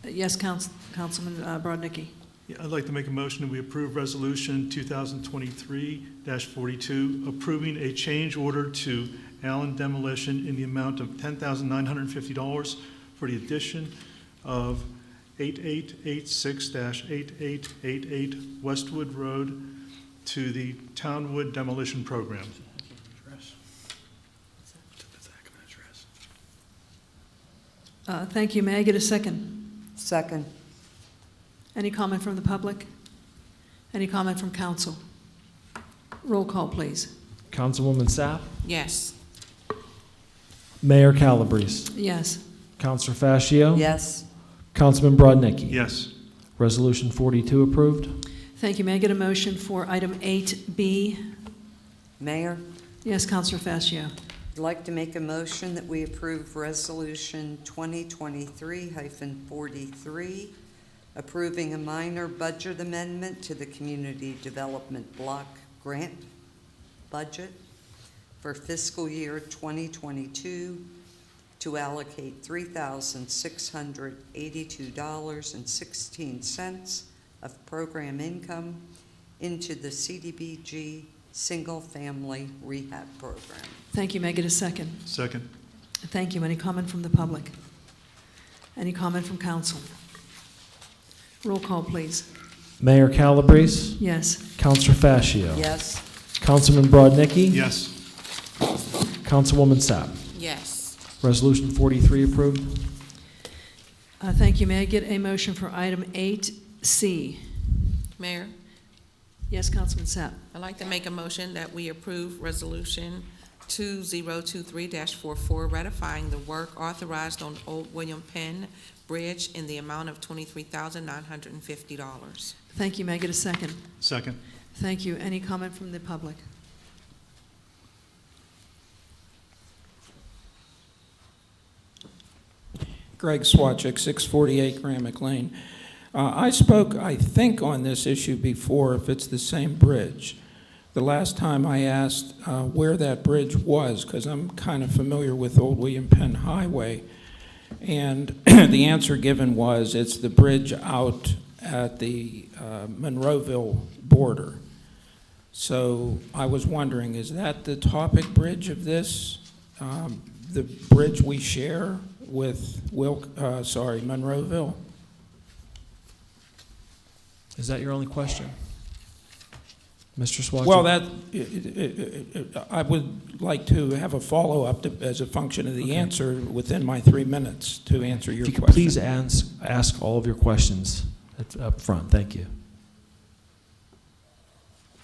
Yes, Councilman Brodnicki. Yeah, I'd like to make a motion that we approve Resolution 2023-42, approving a change order to Allen Demolition in the amount of $10,950 for the addition of 8886-8888 Westwood Road to the Townwood Demolition Program. Thank you. May I get a second? Second. Any comment from the public? Any comment from council? Roll call, please. Councilwoman Sapp, Yes. Mayor Calabrese, Yes. Counselor Fascio, Yes. Councilman Brodnicki. Yes. Resolution 42 approved. Thank you. May I get a motion for item 8B? Mayor? Yes, Councilor Fascio. I'd like to make a motion that we approve Resolution 2023-43, approving a minor budget amendment to the Community Development Block Grant budget for fiscal year 2022 to allocate $3,682.16 of program income into the CDBG Single Family Rehab Program. Thank you. May I get a second? Second. Thank you. Any comment from the public? Any comment from council? Roll call, please. Mayor Calabrese, Yes. Counselor Fascio, Yes. Councilman Brodnicki, Yes. Councilwoman Sapp. Yes. Resolution 43 approved. Thank you. May I get a motion for item 8C? Mayor? Yes, Councilman Sapp. I'd like to make a motion that we approve Resolution 2023-44, ratifying the work authorized on Old William Penn Bridge in the amount of $23,950. Thank you. May I get a second? Second. Thank you. Any comment from the public? Greg Swatchik, 648 Gramick Lane. I spoke, I think, on this issue before, if it's the same bridge. The last time I asked where that bridge was, because I'm kind of familiar with Old William Penn Highway, and the answer given was it's the bridge out at the Monroeville border. So I was wondering, is that the topic bridge of this? the bridge we share with Monroeville? Is that your only question? Mr. Swatcher? Well, I would like to have a follow-up as a function of the answer within my 3 minutes to answer your if you question. could please ask all of your questions up front. Thank you.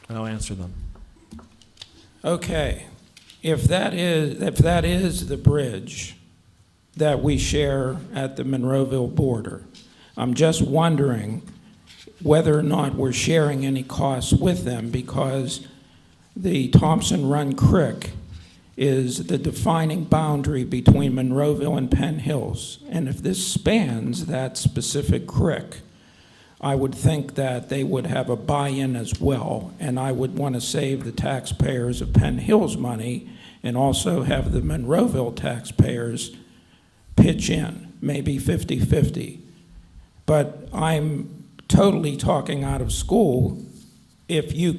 And I'll answer them. Okay. If that is the bridge that we share at the Monroeville border, I'm just wondering whether or not we're sharing any costs with them, because the Thompson Run Creek is the defining boundary between Monroeville and Penn Hills. And if this spans that specific creek, I would think that they would have a buy-in as well, and I would want to save the taxpayers of Penn Hills money and also have the Monroeville taxpayers pitch in, maybe 50-50. But I'm totally talking out of school if you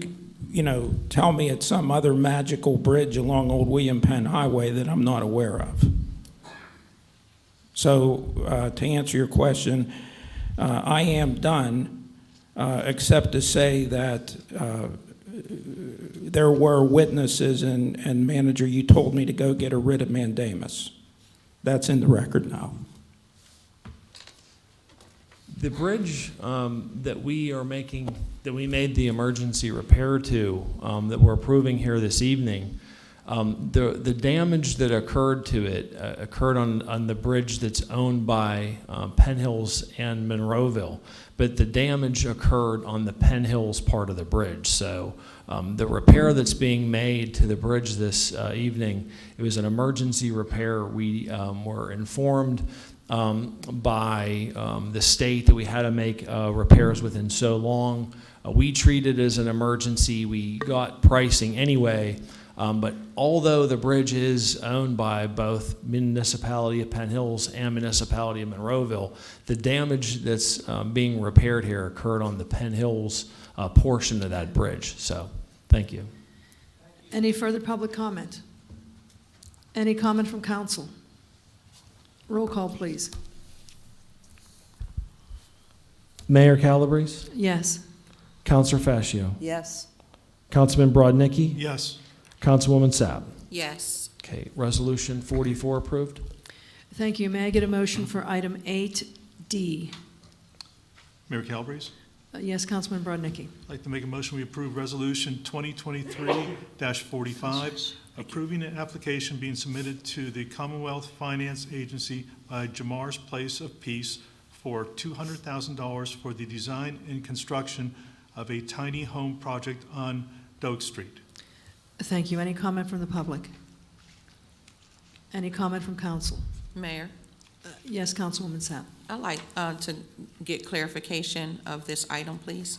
tell me it's some other magical bridge along Old William Penn Highway that I'm not aware of. So to answer your question, I am done, except to say that there were witnesses, and manager, you told me to go get a writ of mandamus. That's in the record now. The bridge that we made the emergency repair to, that we're approving here this evening, the damage that occurred to it occurred on the bridge that's owned by Penn Hills and Monroeville, but the damage occurred on the Penn Hills part of the bridge. So the repair that's being made to the bridge this evening, it was an emergency repair. We were informed by the state that we had to make repairs within so long. We treated it as an emergency. We got pricing anyway, but although the bridge is owned by both municipality of Penn Hills and municipality of Monroeville, the damage that's being repaired here occurred on the Penn Hills portion of that bridge. So, thank you. Any further public comment? Any comment from council? Roll call, please. Mayor Calabrese? Yes. Councilor Fascio? Yes. Councilman Brodnicki? Yes. Councilwoman Sapp? Yes. Okay, resolution 44 approved. Thank you. May I get a motion for item 8D? Mayor Calabrese? Yes, Councilman Brodnicki. I'd like to make a motion we approve Resolution 2023-45, approving an application being submitted to the Commonwealth Finance Agency by Jamar's Place of Peace for $200,000 for the design and construction of a tiny home project on Doak Street. Thank you. Any comment from the public? Any comment from council? Mayor, Yes, Councilwoman Sapp. I'd like to get clarification of this item, please.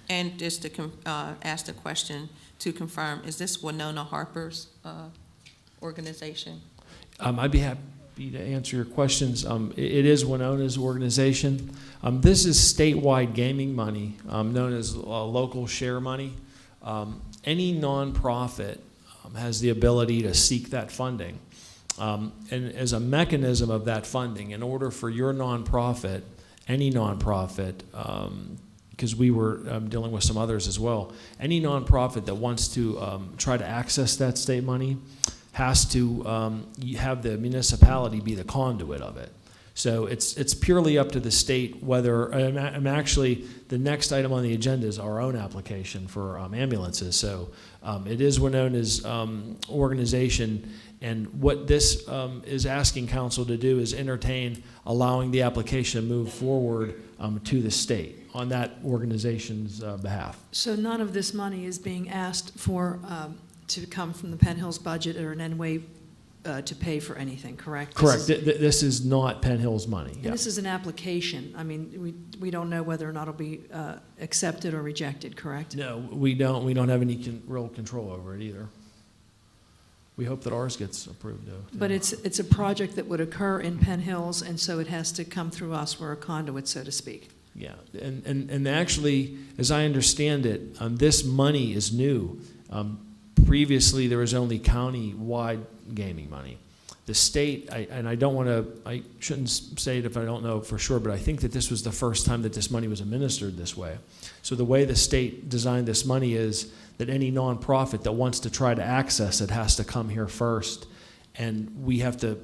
And just to ask the question to confirm, is this Winona Harper's organization? I'd be happy to answer your questions. It is Winona's organization. This is statewide gaming money, known as local share money. Any nonprofit has the ability to seek that funding. And as a mechanism of that funding, in order for your nonprofit, any nonprofit, because we were dealing with some others as well, any nonprofit that wants to try to access that state money has to have the municipality be the conduit of it. So it's purely up to the state whether, and actually the next item on the agenda is our own application for ambulances. So it is Winona's organization, and what this is asking council to do is entertain allowing the application to move forward to the state on that organization's behalf. So none of this money is being asked for to come from the Penn Hills budget or in any way to pay for anything, correct? Correct. This is not Penn Hills money. And Yeah. this is an application. I mean, we don't know whether or not it'll be accepted or rejected, correct? No, we don't. We don't have any real control over it either. We hope that ours gets approved, though. But it's a project that would occur in Penn Hills, and so it has to come through us. We're a conduit, so to speak. Yeah, and actually, as I understand it, this money is new. Previously, there was only county-wide gaming money. The state, I shouldn't say it if I don't know for sure, but I think that this was the first time that this money was administered this way. So the way the state designed this money is that any nonprofit that wants to try to access it has to come here first, and we have to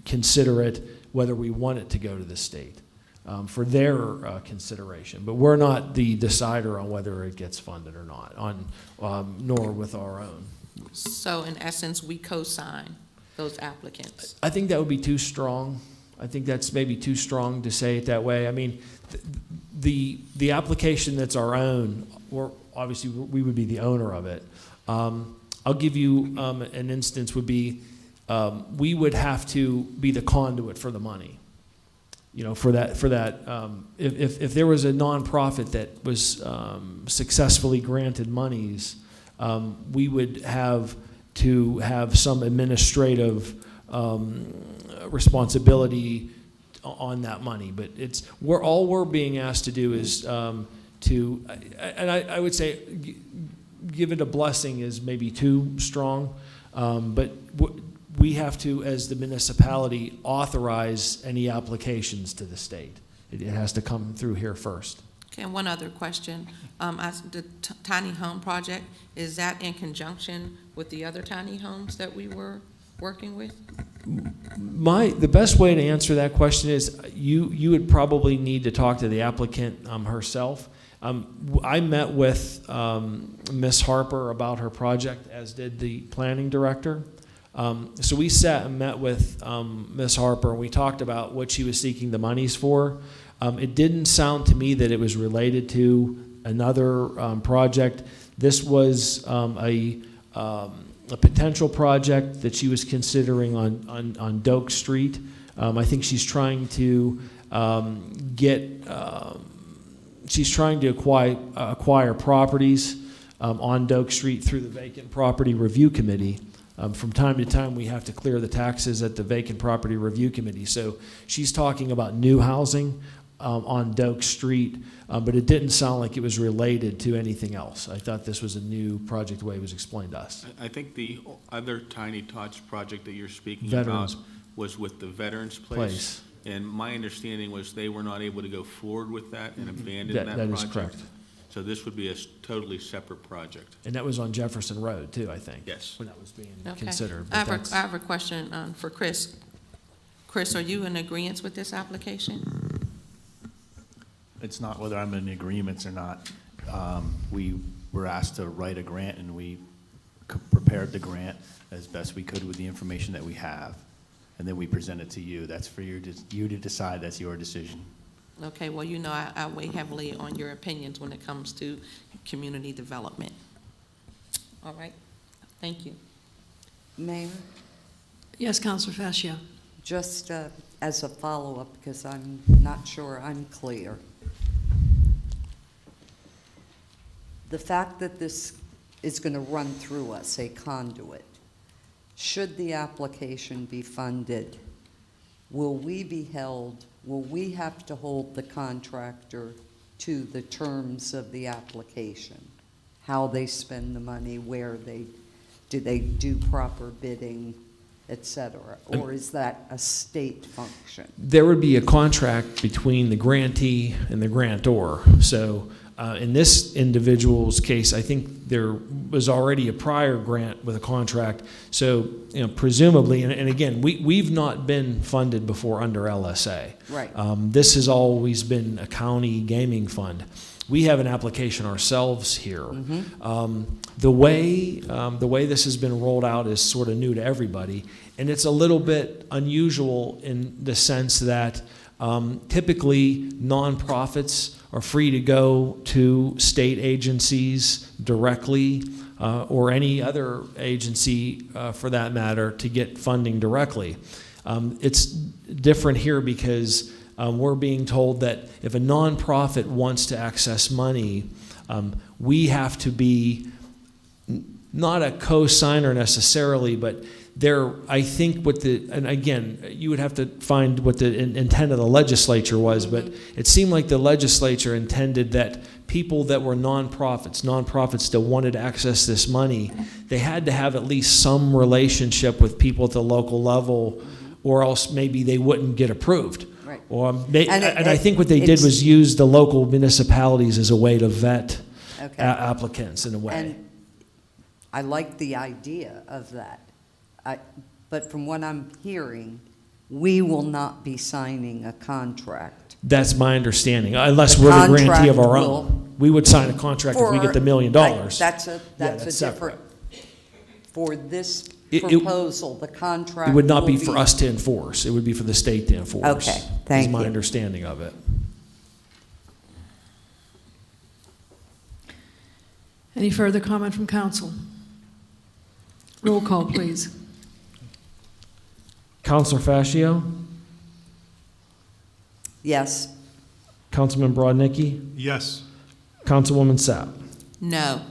consider it whether we want it to go to the state for their consideration. But we're not the decider on whether it gets funded or not, nor with our own. So in essence, we co-sign those applicants. I think that would be too strong. I think that's maybe too strong to say it that way. I mean, the application that's our own, or obviously we would be the owner of it. I'll give you an instance would be we would have to be the conduit for the money. You know, for that if there was a nonprofit that was successfully granted monies, we would have to have some administrative responsibility on that money. But all we're being asked to do is I would say give it a blessing is maybe too strong, but we have to, as the municipality, authorize any applications to the state. It has to come through here first. Okay, and one other question. The tiny home project, is that in conjunction with the other tiny homes that we were working with? The best way to answer that question is you would probably need to talk to the applicant herself. I met with Ms. Harper about her project, as did the planning director. So we sat and met with Ms. Harper, and we talked about what she was seeking the monies for. It didn't sound to me that it was related to another project. This was a potential project that she was considering on Doak Street. I think she's trying to acquire properties on Doak Street through the Vacant Property Review Committee. From time to time, we have to clear the taxes at the Vacant Property Review Committee. So she's talking about new housing on Doak Street, but it didn't sound like it was related to anything else. I thought this was a new project the way it was explained to us. I think the other Tiny Tots project that you're speaking Veterans about was with the Veterans Place. And my understanding was they were not able to go forward with that and abandoned that project. That is correct. So this would be a totally separate project. And that was on Jefferson Road too, I think. Yes. When that was being Okay. considered. I have a question for Chris. Chris, are you in agreement with this application? It's not whether I'm in agreements or not. We were asked to write a grant, and we prepared the grant as best we could with the information that we have. And then we present it to you. That's for you to decide. That's your decision. Okay, well, you know, I weigh heavily on your opinions when it comes to community development. All right, thank you. Mayor, Yes, Councilor Fascia. just as a follow-up, because I'm not sure I'm clear. The fact that this is going to run through us, a conduit, should the application be funded, will we have to hold the contractor to the terms of the application? How they spend the money, do they do proper bidding, et cetera? Or is that a state function? There would be a contract between the grantee and the grantor. So in this individual's case, I think there was already a prior grant with a contract. So, you know, presumably, and again, we've not been funded before under LSA. Right. This has always been a county gaming fund. We have an application ourselves here. Mm-hmm. The way this has been rolled out is sort of new to everybody, and it's a little bit unusual in the sense that typically nonprofits are free to go to state agencies directly or any other agency for that matter to get funding directly. It's different here because we're being told that if a nonprofit wants to access money, we have to be not a co-signer necessarily, but I think and again, you would have to find what the intent of the legislature was, but it seemed like the legislature intended that people that were nonprofits that wanted to access this money, they had to have at least some relationship with people at the local level, or else maybe they wouldn't get approved. Right. Or And I think what they did was use the local municipalities as a way to vet Okay. applicants in a way. And I like the idea of that. But from what I'm hearing, we will not be signing a contract. That's my understanding, unless The we're the grantee of our contract own. We would sign a contract if we get the $1 million. That's a that's different, for this It- proposal, the contract It would not will be for us to enforce. It would be for the state to enforce. Okay, thank Is my you. understanding of it. Any further comment from council? Roll call, please. Councilor Fascio, Yes. Councilman Brodnicki, Yes. Councilwoman Sapp, No.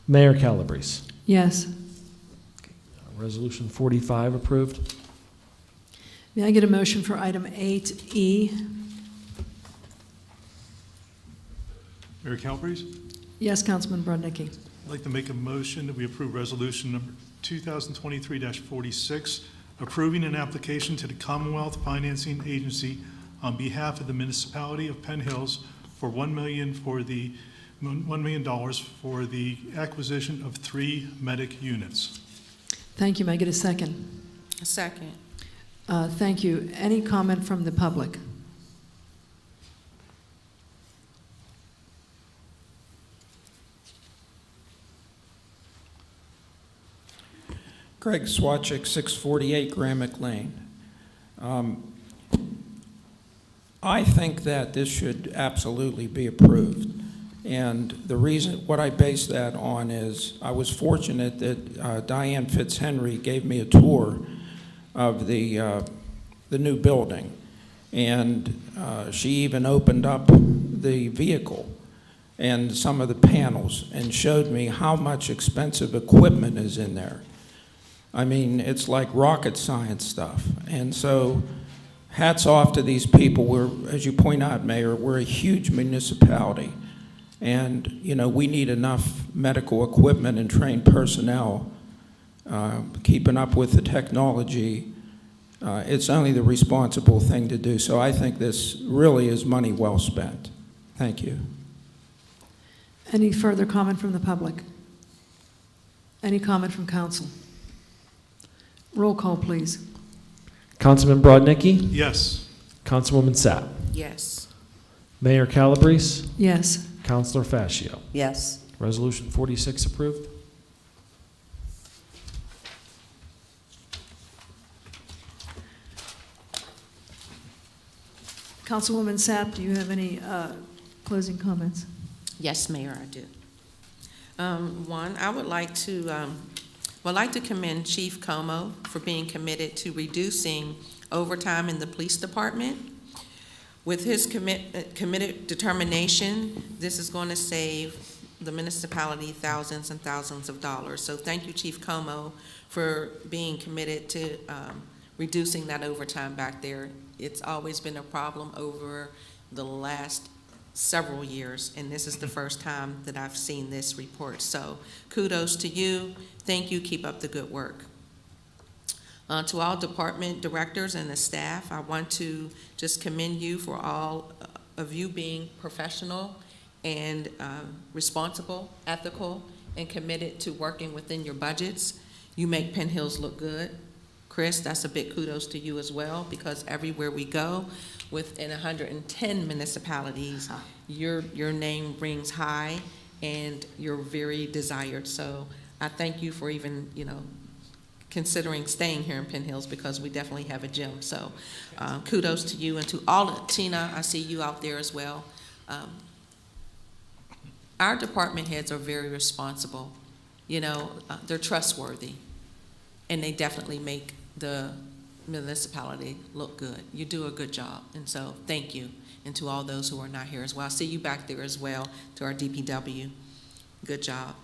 Mayor Calabrese. Yes. Resolution 45 approved. May I get a motion for item 8E? Mayor Calabrese? Yes, Councilman Brodnicki. I'd like to make a motion that we approve resolution number 2023-46, approving an application to the Commonwealth Financing Agency on behalf of the municipality of Penn Hills for $1 million for the acquisition of 3 medic units. Thank you. May I get a second? A second. Thank you. Any comment from the public? Greg Swatchik, 648 Gramick Lane. I think that this should absolutely be approved. And the reason, what I base that on is I was fortunate that Diane Fitzhenry gave me a tour of the new building. And she even opened up the vehicle and some of the panels and showed me how much expensive equipment is in there. I mean, it's like rocket science stuff. And so hats off to these people. We're, as you point out, Mayor, we're a huge municipality. And, you know, we need enough medical equipment and trained personnel. Keeping up with the technology, it's only the responsible thing to do. So I think this really is money well spent. Thank you. Any further comment from the public? Any comment from council? Roll call, please. Councilman Brodnicki, Yes. Councilwoman Sapp, Yes. Mayor Calabrese, Yes. Councilor Fascio. Yes. Resolution 46 approved. Councilwoman Sapp, do you have any closing comments? Yes, Mayor, I do. One, I would like to commend Chief Como for being committed to reducing overtime in the police department. With his committed determination, this is going to save the municipality thousands and thousands of dollars. So thank you, Chief Como, for being committed to reducing that overtime back there. It's always been a problem over the last several years, and this is the first time that I've seen this report. So kudos to you. Thank you. Keep up the good work. To all department directors and the staff, I want to just commend you for all of you being professional and responsible, ethical, and committed to working within your budgets. You make Penn Hills look good. Chris, that's a big kudos to you as well, because everywhere we go, within 110 municipalities, your name rings high and you're very desired. So I thank you for even, considering staying here in Penn Hills, because we definitely have a gym. So kudos to you, and to all of Tina, I see you out there as well. Our department heads are very responsible. They're trustworthy, and they definitely make the municipality look good. You do a good job, and so thank you. And to all those who are not here as well, I see you back there as well, to our DPW, good job.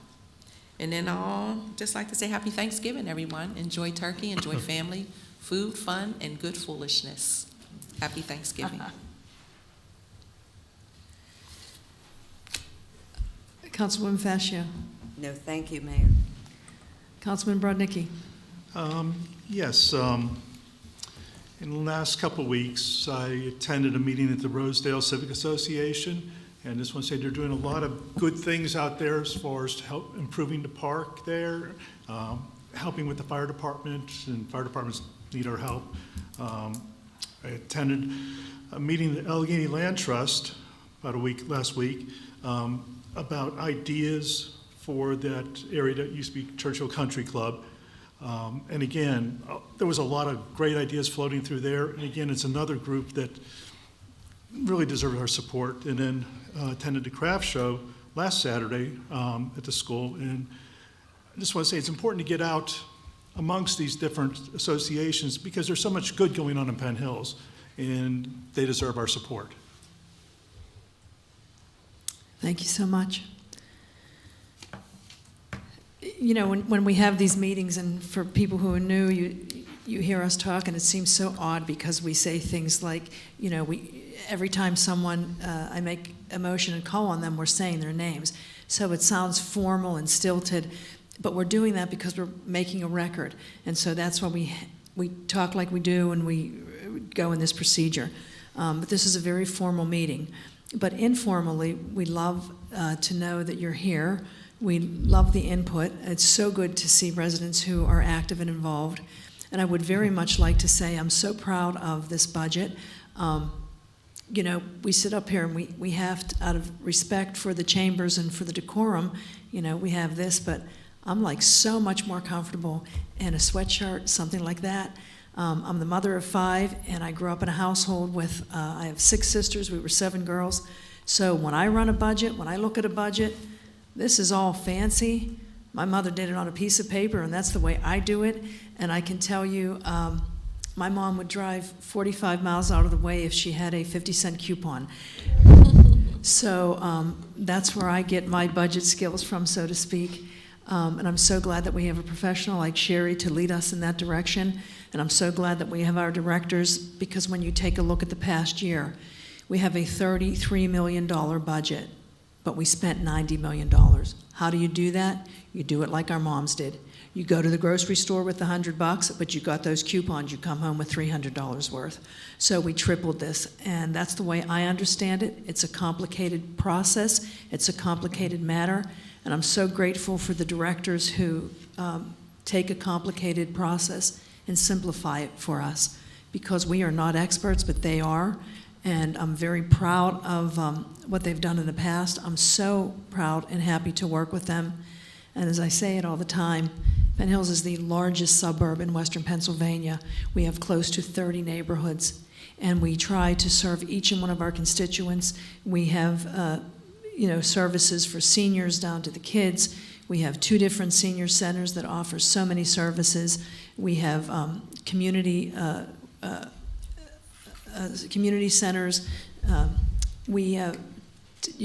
And then I'll just like to say happy Thanksgiving, everyone. Enjoy turkey, enjoy family, food, fun, and good foolishness. Happy Thanksgiving. Councilwoman Fascio. No, thank you, Mayor. Councilman Brodnicki. Yes, in the last couple of weeks, I attended a meeting at the Rosedale Civic Association, and I just want to say they're doing a lot of good things out there as far as help improving the park there, helping with the fire department, and fire departments need our help. I attended a meeting at the Allegheny Land Trust last week about ideas for that area that used to be Churchill Country Club. And again, there was a lot of great ideas floating through there. And again, it's another group that really deserves our support. And then attended the craft show last Saturday at the school. And I just want to say it's important to get out amongst these different associations because there's so much good going on in Penn Hills, and they deserve our support. Thank you so much. You know, when we have these meetings, and for people who are new, you hear us talk, and it seems so odd because we say things like, you know, every time someone, I make a motion and call on them, we're saying their names. So it sounds formal and stilted, but we're doing that because we're making a record. And so that's why we talk like we do and we go in this procedure. But this is a very formal meeting. But informally, we love to know that you're here. We love the input. It's so good to see residents who are active and involved. And I would very much like to say I'm so proud of this budget. You know, we sit up here and we have to, out of respect for the chambers and for the decorum, you know, we have this, but I'm like so much more comfortable in a sweatshirt, something like that. I'm the mother of 5, and I grew up in a household with, I have 6 sisters, we were 7 girls. So when I run a budget, when I look at a budget, this is all fancy. My mother did it on a piece of paper, and that's the way I do it. And I can tell you, my mom would drive 45 miles out of the way if she had a 50-cent coupon. So that's where I get my budget skills from, so to speak. And I'm so glad that we have a professional like Sherry to lead us in that direction. And I'm so glad that we have our directors, because when you take a look at the past year, we have a $33 million budget, but we spent $90 million. How do you do that? You do it like our moms did. You go to the grocery store with $100, but you got those coupons, you come home with $300 worth. So we tripled this, and that's the way I understand it. It's a complicated process. It's a complicated matter. And I'm so grateful for the directors who take a complicated process and simplify it for us, because we are not experts, but they are. And I'm very proud of what they've done in the past. I'm so proud and happy to work with them. And as I say it all the time, Penn Hills is the largest suburb in Western Pennsylvania. We have close to 30 neighborhoods, and we try to serve each and one of our constituents. We have services for seniors down to the kids. We have 2 different senior centers that offer so many services. We have community centers. You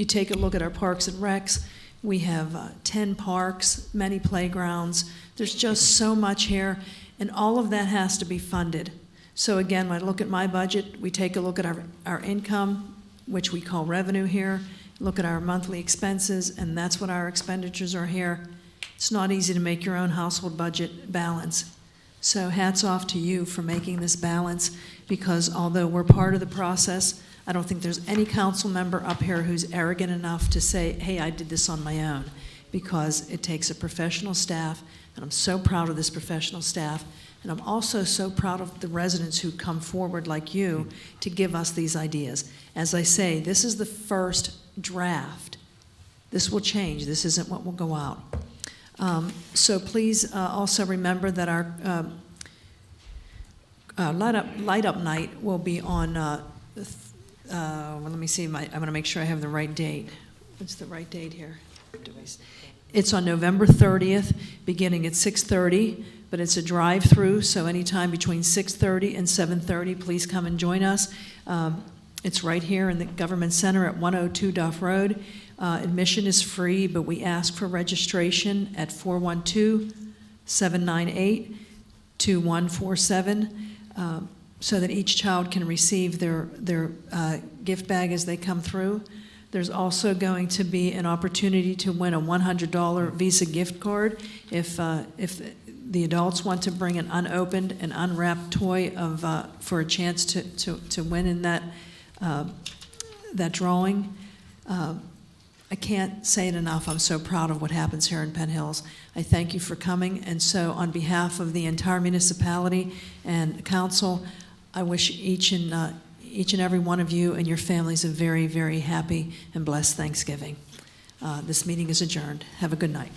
take a look at our parks and recs. We have 10 parks, many playgrounds. There's just so much here, and all of that has to be funded. So again, when I look at my budget, we take a look at our income, which we call revenue here, look at our monthly expenses, and that's what our expenditures are here. It's not easy to make your own household budget balance. So hats off to you for making this balance, because although we're part of the process, I don't think there's any council member up here who's arrogant enough to say, hey, I did this on my own, because it takes a professional staff, and I'm so proud of this professional staff. And I'm also so proud of the residents who come forward like you to give us these ideas. As I say, this is the first draft. This will change. This isn't what will go out. So please also remember that our light up night will be on, well, let me see, I'm going to make sure I have the right date. What's the right date here? It's on November 30th, beginning at 6:30. But it's a drive-through, so anytime between 6:30 and 7:30, please come and join us. It's right here in the Government Center at 102 Duff Road. Admission is free, but we ask for registration at 412-798-2147 so that each child can receive their gift bag as they come through. There's also going to be an opportunity to win a $100 Visa gift card if the adults want to bring an unopened and unwrapped toy for a chance to win in that drawing. I can't say it enough. I'm so proud of what happens here in Penn Hills. I thank you for coming, and so on behalf of the entire municipality and council, I wish each and every one of you and your families a very, very happy and blessed Thanksgiving. This meeting is adjourned. Have a good night.